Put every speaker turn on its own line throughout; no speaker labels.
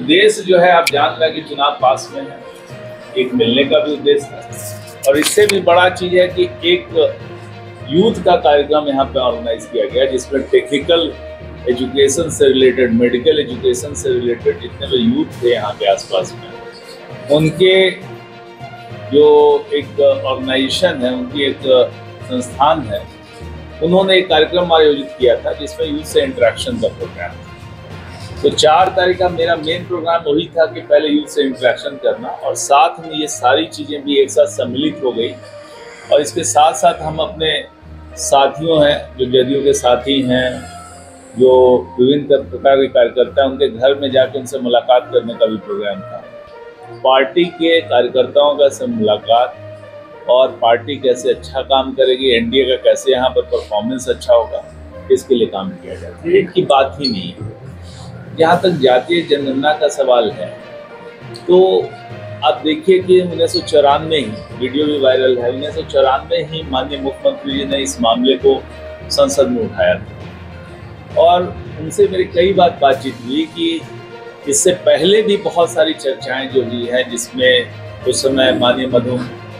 उद्देश्य जो है आप जान रहे हैं कि चुनाव पास में है, एक मिलने का भी उद्देश्य है और इससे भी बड़ा चीज है कि एक यूथ का कार्यक्रम यहाँ पे ऑर्गेनाइज किया गया जिसमें टेक्निकल एजुकेशन से रिलेटेड, मेडिकल एजुकेशन से रिलेटेड जितने भी यूथ थे यहाँ पे आसपास में, उनके जो एक ऑर्गेनाइजेशन है, उनकी एक संस्थान है, उन्होंने एक कार्यक्रम आयोजित किया था जिसमें यूथ से इंटरेक्शन का प्रोग्राम था। तो 4 तारीख का मेरा मेन प्रोग्राम वही था कि पहले यूथ से इंटरेक्शन करना और साथ में ये सारी चीज़ें भी एक साथ सम्मिलित हो गई। और इसके साथ साथ हम अपने साथियों हैं, जो जदयू के साथी हैं, जो विभिन्न प्रकार के कार्यकर्ता हैं, उनके घर में जाकर उनसे मुलाकात करने का भी प्रोग्राम था। पार्टी के कार्यकर्ताओं का से मुलाकात और पार्टी कैसे अच्छा काम करेगी, एनडीए का कैसे यहाँ पर परफॉर्मेंस अच्छा होगा, इसके लिए काम किया जाता है। इनकी बात ही नहीं है। जहाँ तक जातीय जनगणना का सवाल है तो आप देखिए कि 1994 ही वीडियो भी वायरल है, 1994 ही माननीय मुख्यमंत्री जी ने इस मामले को संसद में उठाया था और उनसे मेरी कई बार बातचीत हुई कि इससे पहले भी बहुत सारी चर्चाएं जो हुई है, जिसमें उस समय माननीय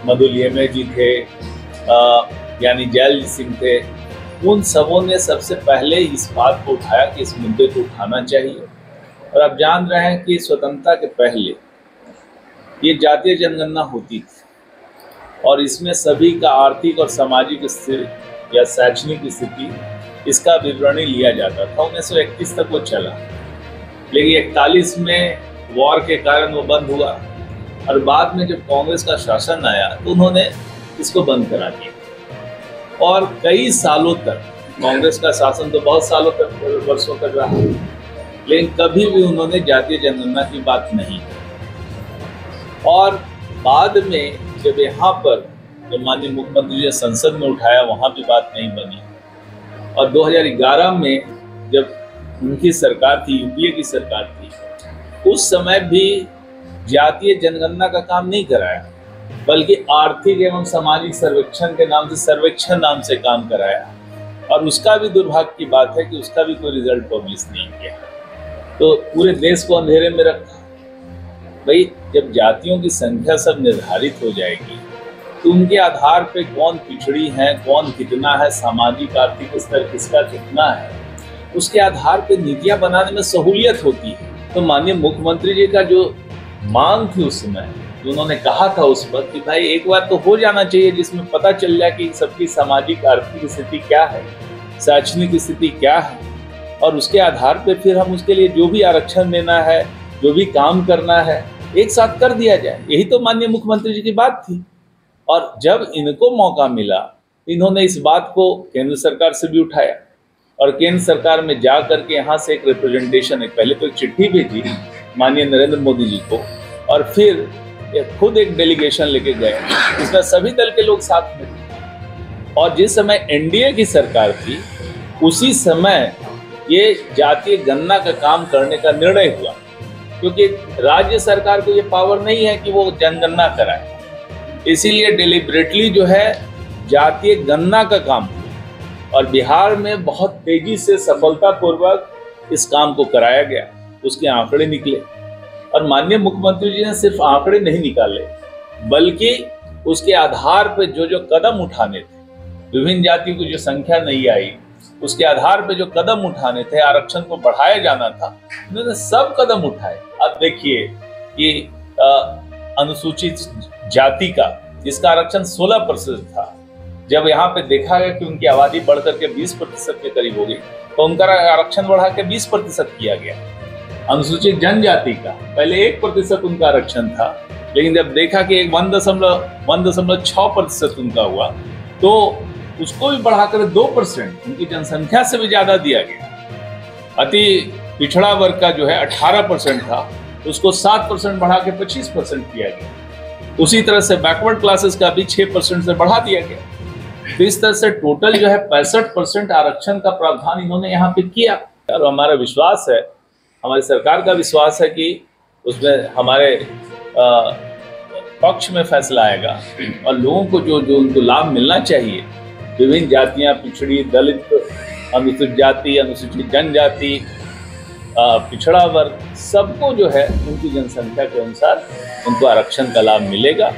मधुलियमे जी थे, यानी जैलजीत सिंह थे, उन सबों ने सबसे पहले इस बात को उठाया कि इस मुद्दे को उठाना चाहिए। और आप जान रहे हैं कि स्वतंत्रता के पहले ये जातीय जनगणना होती थी और इसमें सभी का आर्थिक और सामाजिक स्थिति या शैक्षणिक स्थिति इसका विवरणी लिया जाता था। 1931 तक वो चला, लेकिन 41 में वॉर के कारण वो बंद हुआ और बाद में जब कांग्रेस का शासन आया तो उन्होंने इसको बंद करा दिया और कई सालों तक कांग्रेस का शासन तो बहुत सालों तक, वर्षों तक रहा, लेकिन कभी भी उन्होंने जातीय जनगणना की बात नहीं की। और बाद में जब यहाँ पर जब माननीय मुख्यमंत्री जी ने संसद में उठाया, वहाँ भी बात नहीं बनी। और 2011 में जब उनकी सरकार थी, यूपीए की सरकार थी, उस समय भी जातीय जनगणना का काम नहीं कराया, बल्कि आर्थिक एवं सामाजिक सर्वेक्षण के नाम से, सर्वेक्षण नाम से काम कराया। और उसका भी दुर्भाग्य की बात है कि उसका भी कोई रिजल्ट पब्लिश नहीं किया, तो पूरे देश को अंधेरे में रखा। भाई, जब जातियों की संख्या सब निर्धारित हो जाएगी तो उनके आधार पे कौन पिछड़ी है, कौन कितना है, सामाजिक आर्थिक स्तर किसका कितना है, उसके आधार पे नीतियां बनाने में सहूलियत होती है। तो माननीय मुख्यमंत्री जी का जो मांग थी उस समय, उन्होंने कहा था उस वक्त कि भाई एक बार तो हो जाना चाहिए जिसमें पता चल जाए कि सबकी सामाजिक आर्थिक स्थिति क्या है, शैक्षणिक स्थिति क्या है, और उसके आधार पे फिर हम उसके लिए जो भी आरक्षण देना है, जो भी काम करना है, एक साथ कर दिया जाए। यही तो माननीय मुख्यमंत्री जी की बात थी। और जब इनको मौका मिला, इन्होंने इस बात को केंद्र सरकार से भी उठाया और केंद्र सरकार में जा करके यहाँ से एक रिप्रेजेंटेशन, पहले तो एक चिट्ठी भेजी माननीय नरेंद्र मोदी जी को और फिर खुद एक डेलीगेशन लेके गए, इसमें सभी दल के लोग साथ में थे। और जिस समय एनडीए की सरकार थी, उसी समय ये जातीय गणना का काम करने का निर्णय हुआ, क्योंकि राज्य सरकार को ये पावर नहीं है कि वो जनगणना कराए। इसीलिए डेलिबरेटली जो है जातीय गणना का काम हुआ और बिहार में बहुत तेजी से सफलतापूर्वक इस काम को कराया गया। उसके आंकड़े निकले और माननीय मुख्यमंत्री जी ने सिर्फ आंकड़े नहीं निकाले, बल्कि उसके आधार पर जो जो कदम उठाने थे, विभिन्न जातियों की जो संख्या नहीं आई, उसके आधार पर जो कदम उठाने थे, आरक्षण को बढ़ाया जाना था, उन्होंने सब कदम उठाए। अब देखिए कि अनुसूचित जाति का जिसका आरक्षण 16% था, जब यहाँ पे देखा गया कि उनकी आबादी बढ़कर के 20% के करीब हो गई, तो उनका आरक्षण बढ़ा के 20% किया गया। अनुसूचित जनजाति का पहले 1% उनका आरक्षण था, लेकिन जब देखा कि 1.6% उनका हुआ, तो उसको भी बढ़ाकर 2%, उनकी जनसंख्या से भी ज्यादा दिया गया। अति पिछड़ा वर्ग का जो है 18% था, उसको 7% बढ़ा के 25% किया गया। उसी तरह से बैकवर्ड क्लासेस का भी 6% से बढ़ा दिया गया। तो इस तरह से टोटल जो है 65% आरक्षण का प्रावधान इन्होंने यहाँ पे किया। और हमारा विश्वास है, हमारी सरकार का विश्वास है कि उसमें हमारे पक्ष में फैसला आएगा और लोगों को जो जो उनको लाभ मिलना चाहिए, विभिन्न जातियां, पिछड़ी, दलित, अनुसूचित जाति, अनुसूचित जनजाति पिछड़ा वर्ग, सबको जो है उनकी जनसंख्या के अनुसार उनको आरक्षण का लाभ मिलेगा।